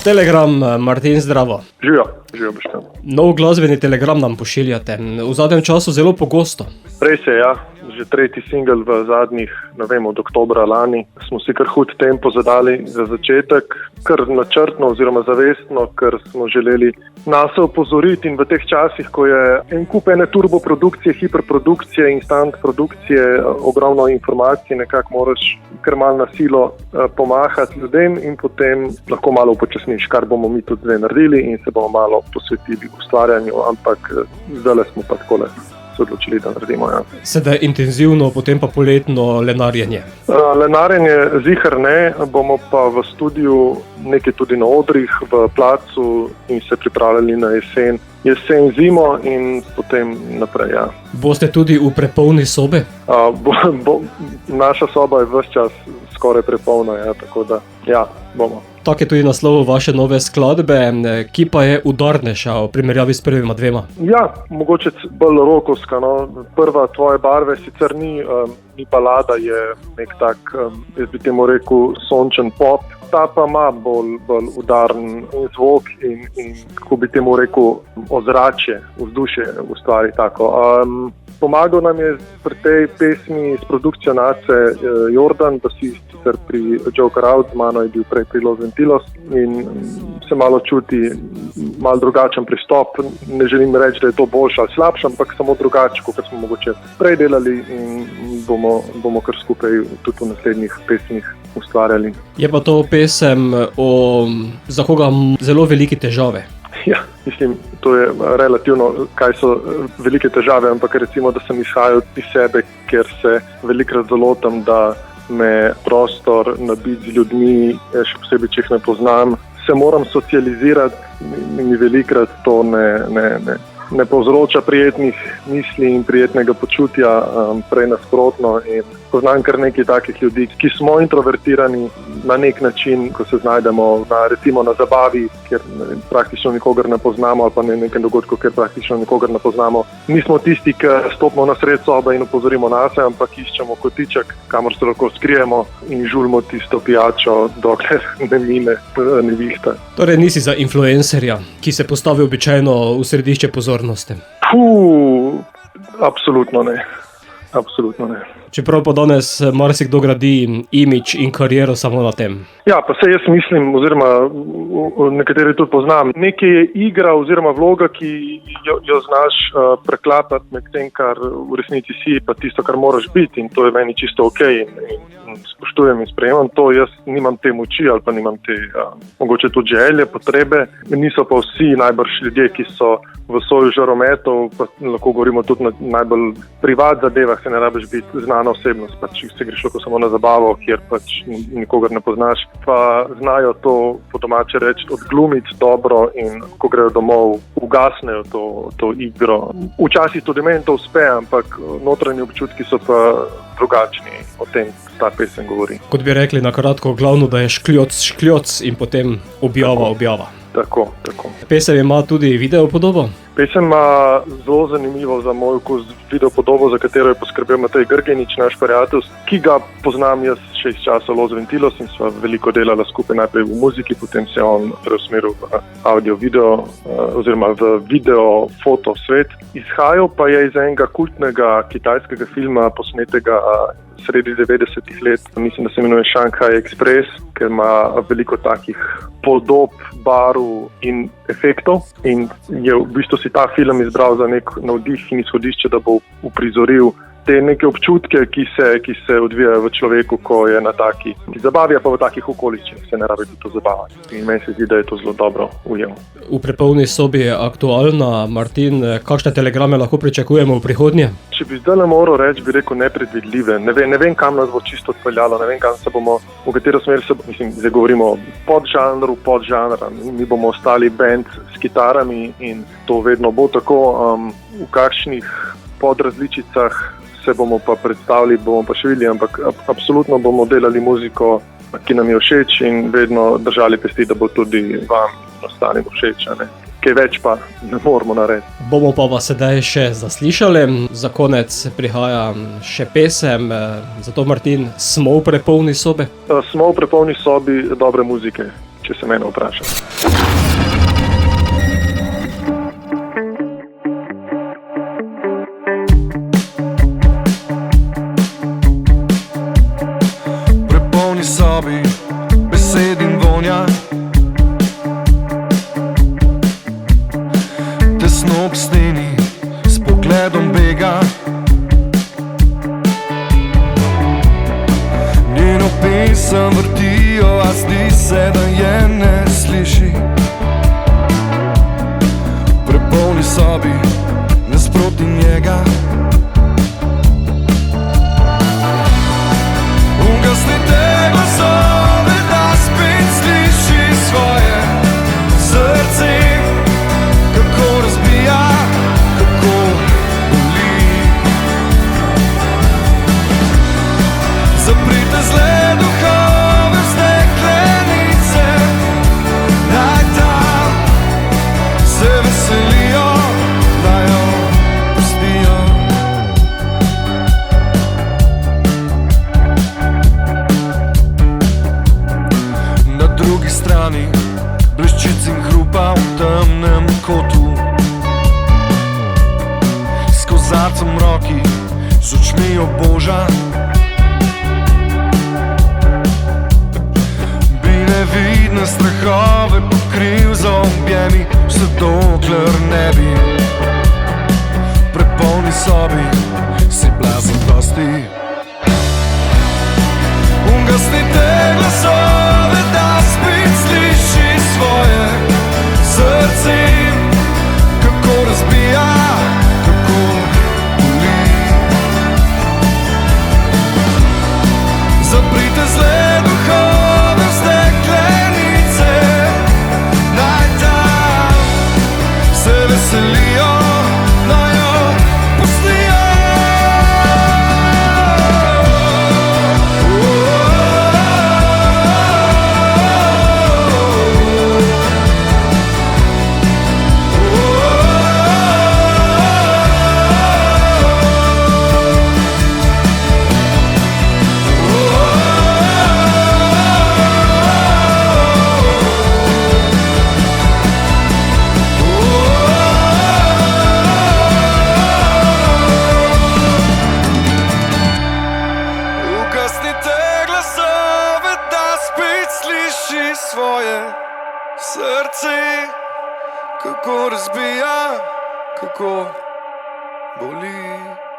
Telegram, Martin, zdravo. Živijo Boštjan. Nov glasbeni telegram nam pošiljate, v zadnjem času zelo pogosto. Res je, ja. Že tretji singel v zadnjih, od oktobra lani, smo si kar hud tempo zadali za začetek, kar načrtno oziroma zavestno, ker smo želeli nas opozoriti in v teh časih, ko je en kup ene turboprodukcije, hiperprodukcije, instant produkcije, ogromno informacij, nekako moraš kar malo na silo pomahati ljudem in potem lahko malo upočasniš, kar bomo mi tudi zdaj naredili in se bomo malo posvetili ustvarjanju, ampak zdaj smo pa takole se odločili, da naredimo. Ja. Sedaj intenzivno, potem pa poletno lenarjenje. Lenarjenje zihar ne, bomo pa v studiu nekaj tudi na odrih, v placu in se pripravljali na jesen, zimo in potem naprej. Ja. Boste tudi v prepolni sobi? Naša soba je ves čas skoraj prepolna, ja, tako da ja, bomo. Tak je tudi naslov vaše nove skladbe, ki pa je udarnejša v primerjavi s prvima dvema. Ja, mogoče bolj rokovska. No. Prva Tvoje barve sicer ni balada, je nek tak, jaz bi temu rekel, sončen pop. Ta pa ima bolj udaren zvok in kako bi temu rekel, ozračje, vzdušje ustvari tako. Pomagal nam je pri tej pesmi s produkcijo Nace Jordan, basist sicer pri Joker Out, z mano je bil prej pri Los Ventilos in se malo čuti malo drugačen pristop. Ne želim reči, da je to boljše ali slabše, ampak samo drugače, kot smo mogoče prej delali in bomo kar skupaj tudi v naslednjih pesmih ustvarjali. Je pa to pesem za koga zelo velike težave. Ja, mislim, to je relativno, kaj so velike težave, ampak recimo, da sem izhajal iz sebe, ker se velikrat zalotam, da me prostor nabiti z ljudmi, še posebej, če jih ne poznam, se moram socializirati in velikrat to ne povzroča prijetnih misli in prijetnega počutja, prej nasprotno. In poznam kar nekaj takih ljudi, ki smo introvertirani na nek način, ko se znajdemo recimo na zabavi, kjer praktično nikogar ne poznamo ali pa na nekem dogodku, kjer praktično nikogar ne poznamo. Nismo tisti, ki stopimo na sred sobe in opozorimo nase, ampak iščemo kotiček, kamor se lahko skrijemo in žulimo tisto pijačo, dokler ne mine nevihta. Torej nisi za influencerja, ki se postavi običajno v središče pozornosti? Absolutno ne. Absolutno ne. Čeprav pa danes marsikdo gradi imidž in kariero samo na tem. Ja, pa se jaz mislim, oziroma nekateri tudi poznam. Nekaj je igra oziroma vloga, ki jo znaš preklapati med tem, kar v resnici si, pa tisto, kar moraš biti in to je meni čisto okej in spoštujem in sprejemam to. Jaz nimam te moči ali pa nimam te mogoče tudi želje, potrebe. Niso pa vsi najbrž ljudje, ki so v soju žarometov, pa lahko govorimo tudi na najbolj privat zadevah, se ne rabiš biti znana osebnost, pač se greš lahko samo na zabavo, kjer pač nikogar ne poznaš, pa znajo to po domače reči odglumiti dobro in ko grejo domov, ugasnejo to igro. Včasih tudi meni to uspe, ampak notranji občutki so pa drugačni, o tem ta pesem govori. Kot bi rekli na kratko, glavno, da je škljoc in potem objava. Tako. Pesem ima tudi video podobo? Pesem ima zelo zanimivo za moj okus video podobo, za katero je poskrbel Matej Grgenič, naš prijatelj, ki ga poznam jaz še iz časa Los Ventilos in sva veliko delala skupaj najprej v muziki, potem se je on preusmeril v audio-video oziroma v video-foto svet. Izhajal pa je iz enega kultnega kitajskega filma, posnetega sredi 90-ih let, mislim, da se imenuje Shanghai Express, ker ima veliko takih podob, barv in efektov in je v bistvu si ta film izbral za nek navdih in izhodišče, da bo uprizoril te neke občutke, ki se odvijajo v človeku, ko je na taki zabavi, pa v takih okoliščinah se ne rabi to zabavati. In meni se zdi, da je to zelo dobro ujel. V prepolni sobi je aktualna. Martin, kakšne telegrame lahko pričakujemo v prihodnje? Če bi zdaj moral reči, bi rekel nepredvidljive. Ne vem, kam nas bo čisto odpeljalo, ne vem, kam se bomo, v katero smer se bomo, mislim, zdaj govorimo podžanra. Mi bomo ostali band s kitarami in to vedno bo tako. V kakšnih podrazličicah se bomo pa predstavili, bomo pa še videli, ampak absolutno bomo delali muziko, ki nam je všeč in vedno držali pesti, da bo tudi vam ostalim všeč. Kaj več pa ne moramo narediti. Bomo pa vas sedaj še zaslišali. Za konec prihaja še pesem. Zato, Martin, smo v prepolni sobi? Smo v prepolni sobi dobre muzike. če se mene vpraša. Prepolni sobi besed in vonja, tesno ob steni s pogledom bega. Njeno pesem vrtijo, a zdi se, da je ne sliši. Prepolni sobi nasproti njega, ugasnite glasove, da spet sliši svoje srce, kako razbija, kako boli. Zaprite zle duhove v steklenice, naj tam se veselijo, naj jo pustijo. Na drugi strani bleščic in hrupa v temnem kotu, s kozarcem v roki, z očmi oboža. Bi nevidne strahove pokril z objemi, vse dokler ne bi prepolni sobi si blazen dosti. Ugasnite glasove, da spet sliši svoje srce, kako razbija, kako boli. Zaprite zle duhove v steklenice, naj tam se veselijo, naj jo pustijo. Ugasnite glasove, da spet sliši svoje srce, kako razbija, kako boli.